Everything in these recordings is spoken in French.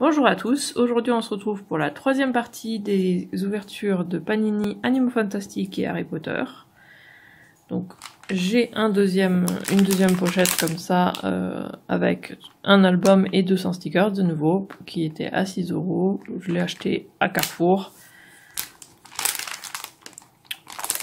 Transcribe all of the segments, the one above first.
Bonjour à tous, aujourd'hui on se retrouve pour la troisième partie des ouvertures de Panini Animaux Fantastiques et Harry Potter. Donc j'ai une deuxième pochette comme ça avec un album et 200 stickers de nouveau qui était à 6 €. Je l'ai acheté à Carrefour.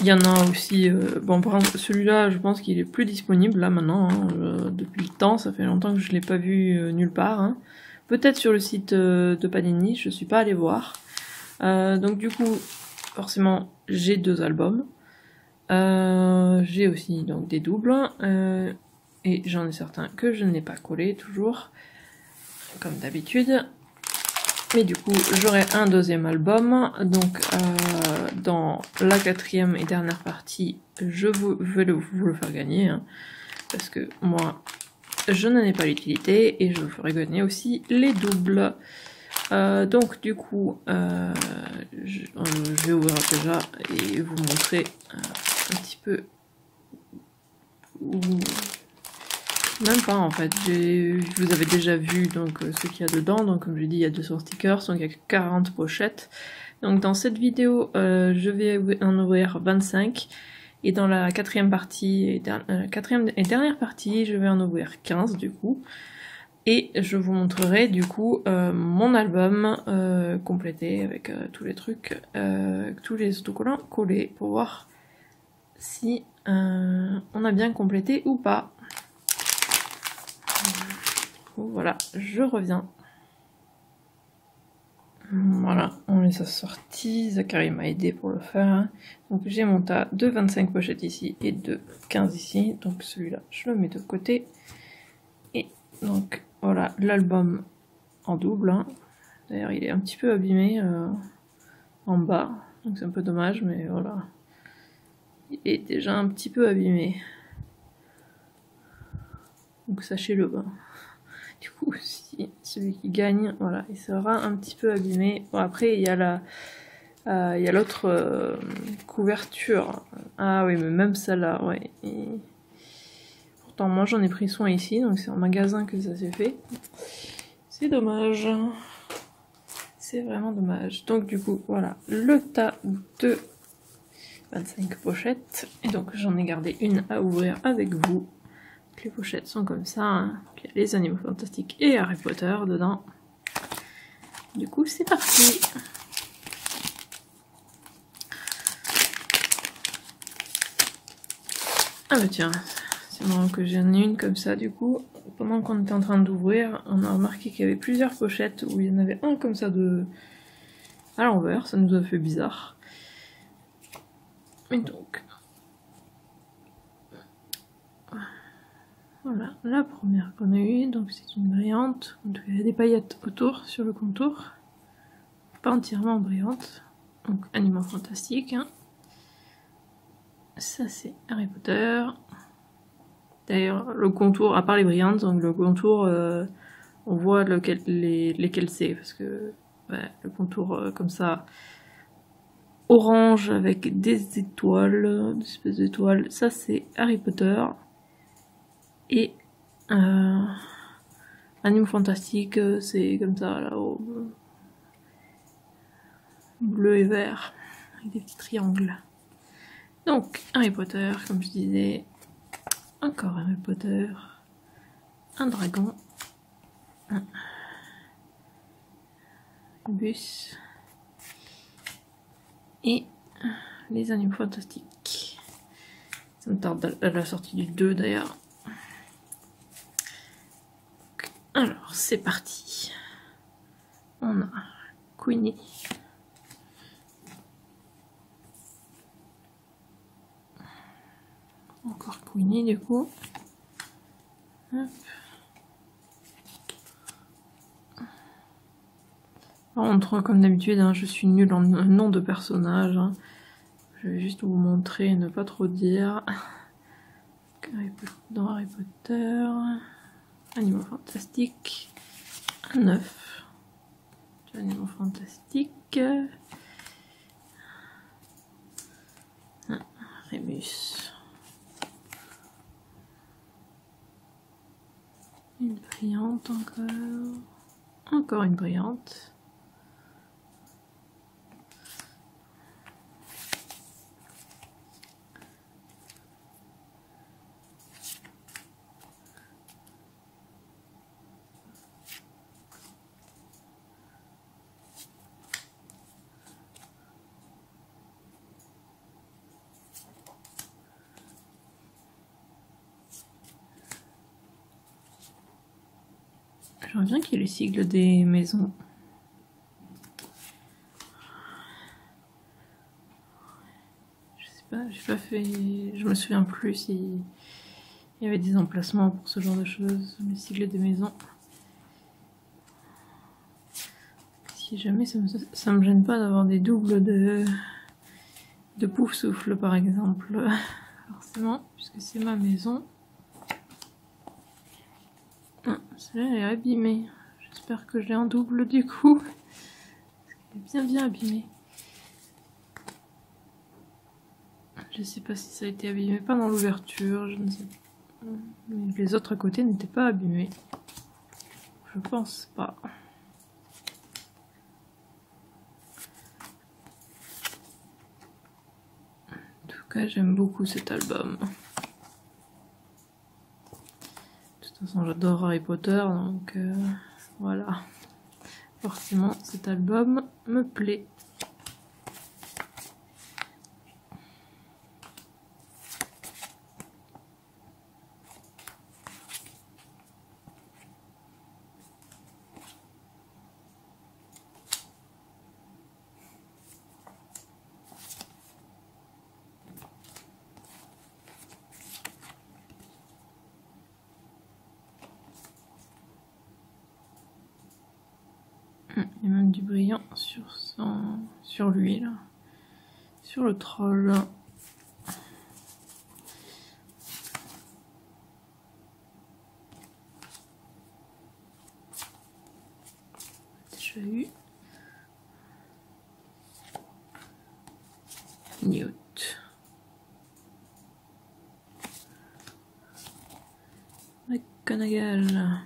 Il y en a aussi, bon par exemple celui-là je pense qu'il est plus disponible là maintenant, hein, depuis le temps, ça fait longtemps que je l'ai pas vu nulle part. Hein. Peut-être sur le site de Panini, je suis pas allée voir. Donc du coup, forcément, j'ai 2 albums. J'ai aussi donc des doubles. Et j'en ai certains que je n'ai pas collés toujours, comme d'habitude. Mais du coup, j'aurai un deuxième album. Donc dans la 4e et dernière partie, je vais vous le faire gagner. Hein, parce que moi... je n'en ai pas l'utilité et je vous ferai gagner aussi les doubles. Donc du coup, je vais ouvrir déjà et vous montrer un petit peu. Même pas en fait, vous avez déjà vu donc ce qu'il y a dedans. Donc comme je dis, il y a 200 stickers, donc il y a 40 pochettes. Donc dans cette vidéo, je vais en ouvrir 25. Et dans la 4e partie et dernière partie, je vais en ouvrir 15 du coup. Et je vous montrerai du coup mon album complété avec tous les trucs, tous les autocollants collés pour voir si on a bien complété ou pas. Voilà, je reviens. Voilà, on les a sortis, Zachary m'a aidé pour le faire. Hein. Donc j'ai mon tas de 25 pochettes ici et de 15 ici. Donc celui-là, je le mets de côté. Et donc voilà, l'album en double. Hein. D'ailleurs, il est un petit peu abîmé en bas. Donc c'est un peu dommage, mais voilà. Il est déjà un petit peu abîmé. Donc sachez-le. Hein. Du coup, si celui qui gagne, voilà, il sera un petit peu abîmé. Bon, après, il y a l'autre couverture. Ah oui, mais même celle-là, ouais. Et... pourtant, moi, j'en ai pris soin ici, donc c'est en magasin que ça s'est fait. C'est dommage. C'est vraiment dommage. Donc, du coup, voilà, le tas de 25 pochettes. Et donc, j'en ai gardé une à ouvrir avec vous. Les pochettes sont comme ça, hein. Il y a les Animaux Fantastiques et Harry Potter dedans. Du coup, c'est parti. Ah bah tiens, c'est marrant que j'en ai une comme ça du coup. Pendant qu'on était en train d'ouvrir, on a remarqué qu'il y avait plusieurs pochettes où il y en avait un comme ça de... à l'envers, ça nous a fait bizarre. Et donc... voilà, la première qu'on a eue, donc c'est une brillante. Donc il y a des paillettes autour, sur le contour. Pas entièrement brillante. Donc Animaux Fantastiques. Hein. Ça c'est Harry Potter. D'ailleurs, le contour, à part les brillantes, donc le contour, on voit lesquels c'est. Parce que ouais, le contour comme ça, orange avec des étoiles, des espèces d'étoiles, ça c'est Harry Potter. Et Animaux Fantastiques, c'est comme ça là-haut, bleu et vert, avec des petits triangles. Donc Harry Potter, comme je disais, encore Harry Potter, un dragon, un bus et les Animaux Fantastiques. Ça me tarde à la sortie du 2 d'ailleurs. Alors, c'est parti. On a Queenie. Encore Queenie du coup. Hop. Par contre, comme d'habitude, hein, je suis nulle en nom de personnage. Hein. Je vais juste vous montrer et ne pas trop dire. Dans Harry Potter... Animaux Fantastiques, un 9. Animaux Fantastiques, un Rémus, une brillante encore, Encore une brillante. J'aimerais bien qu'il y ait les sigles des maisons. Je sais pas, j'ai pas fait... Je me souviens plus si il y avait des emplacements pour ce genre de choses, les sigles des maisons. Si jamais ça me gêne pas d'avoir des doubles de pouf souffle par exemple. Forcément, puisque c'est ma maison. Ah, celle-là elle est abîmée. J'espère que je l'ai en double du coup. Elle est bien abîmée. Je sais pas si ça a été abîmé pendant l'ouverture, je ne sais pas. Mais les autres à côté n'étaient pas abîmés. Je pense pas. En tout cas, j'aime beaucoup cet album. De toute façon, j'adore Harry Potter, donc voilà. Forcément, cet album me plaît. Il y a même du brillant sur lui là, sur le troll. Déjà eu. Newt. McGonagall.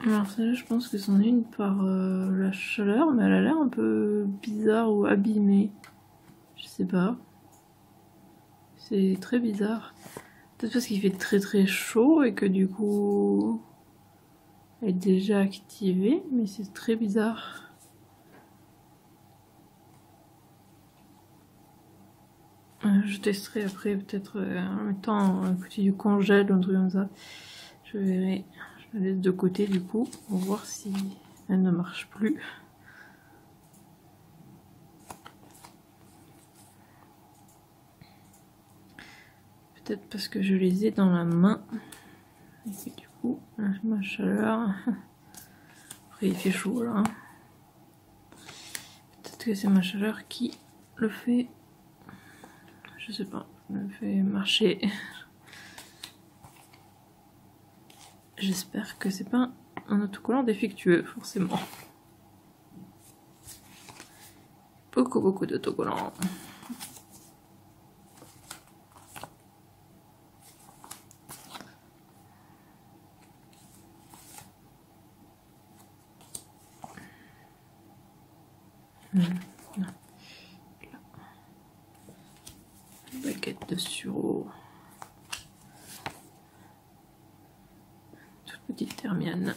Alors celle-là, je pense que c'en est une par la chaleur, mais elle a l'air un peu bizarre ou abîmée. Je sais pas. C'est très bizarre. Peut-être parce qu'il fait très très chaud et que du coup elle est déjà activée, mais c'est très bizarre. Je testerai après peut-être en mettant un petit du congèle ou un truc comme ça. Je verrai. Je la laisse de côté du coup pour voir si elle ne marche plus. Peut-être parce que je les ai dans la main. Et du coup, ma chaleur. Après il fait chaud là. Peut-être que c'est ma chaleur qui le fait. Je sais pas, le fait marcher. J'espère que c'est pas un autocollant défectueux, forcément. Beaucoup d'autocollants. Baguette de sureau. Toute petite Hermione.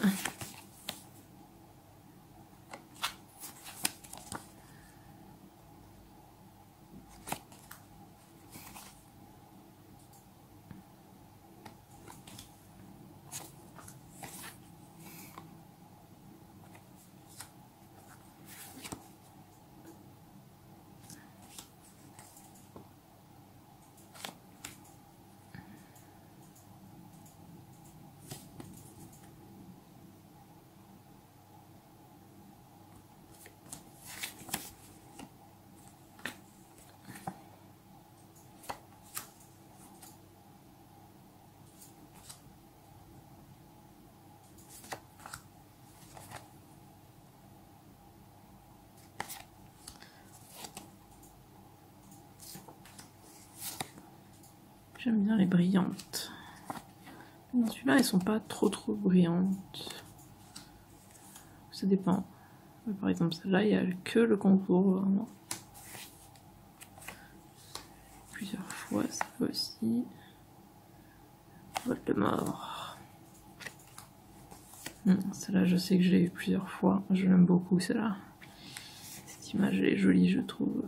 J'aime bien les brillantes. Dans celui-là, elles sont pas trop brillantes. Ça dépend. Par exemple, celle-là, il n'y a que le contour, vraiment. Plusieurs fois, ça aussi. Voldemort. Celle-là, je sais que je l'ai eu plusieurs fois. Je l'aime beaucoup, celle-là. Cette image, elle est jolie, je trouve.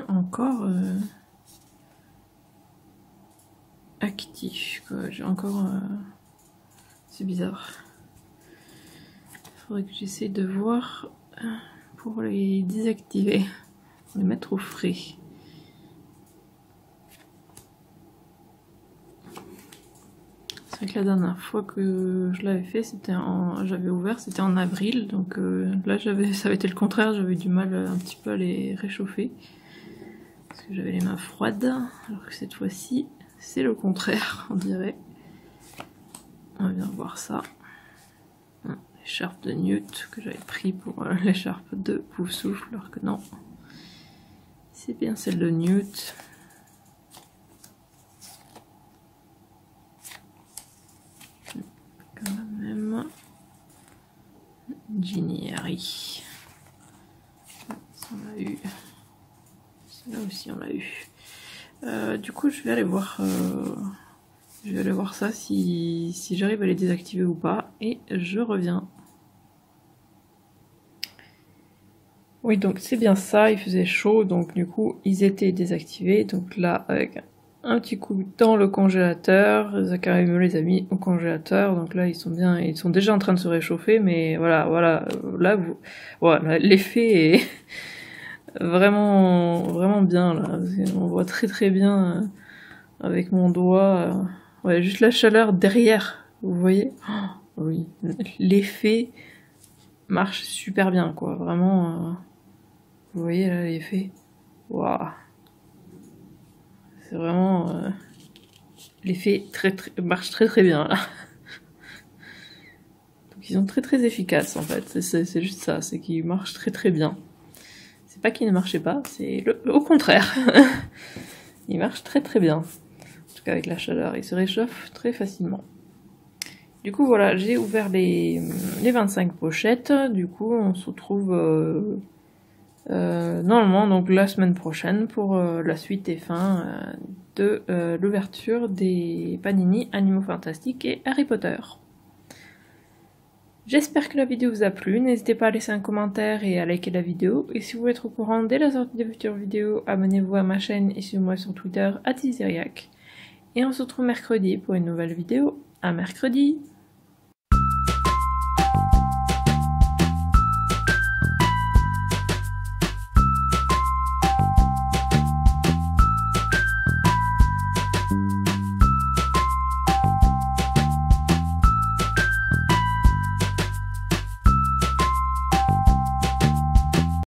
Encore actif, quoi. J'ai encore... c'est bizarre. Il faudrait que j'essaie de voir pour les désactiver. Pour les mettre au frais. C'est vrai que la dernière fois que je l'avais fait, j'avais ouvert, c'était en avril, donc là ça avait été le contraire, j'avais du mal un petit peu à les réchauffer. Parce que j'avais les mains froides, alors que cette fois-ci, c'est le contraire, on dirait. On va bien voir ça. L'écharpe de Newt que j'avais pris pour l'écharpe de Poufsouffle, alors que non. C'est bien celle de Newt. Quand même. Ginny Harry. Ça on l'a eu. Là aussi on l'a eu. Du coup je vais aller voir ça si j'arrive à les désactiver ou pas et je reviens. Oui, donc c'est bien ça, il faisait chaud, donc du coup ils étaient désactivés. Donc là avec un petit coup dans le congélateur, Zachary me les a mis au congélateur, donc là ils sont déjà en train de se réchauffer, mais voilà, là voilà, l'effet est vraiment bien là, on voit très bien avec mon doigt, ouais, juste la chaleur derrière, vous voyez, oui, l'effet marche super bien quoi, vraiment, vous voyez là l'effet, waouh, c'est vraiment, l'effet marche très bien là. Donc ils sont très efficaces en fait, c'est juste ça, c'est qu'ils marchent très bien. C'est pas qu'il ne marchait pas, c'est au contraire. Il marche très bien. En tout cas avec la chaleur, il se réchauffe très facilement. Du coup voilà, j'ai ouvert les 25 pochettes. Du coup on se retrouve normalement donc la semaine prochaine pour la suite et fin de l'ouverture des Panini Animaux Fantastiques et Harry Potter. J'espère que la vidéo vous a plu, n'hésitez pas à laisser un commentaire et à liker la vidéo. Et si vous voulez être au courant dès la sortie des futures vidéos, abonnez-vous à ma chaîne et suivez-moi sur Twitter @Isiriac. Et on se retrouve mercredi pour une nouvelle vidéo. À mercredi!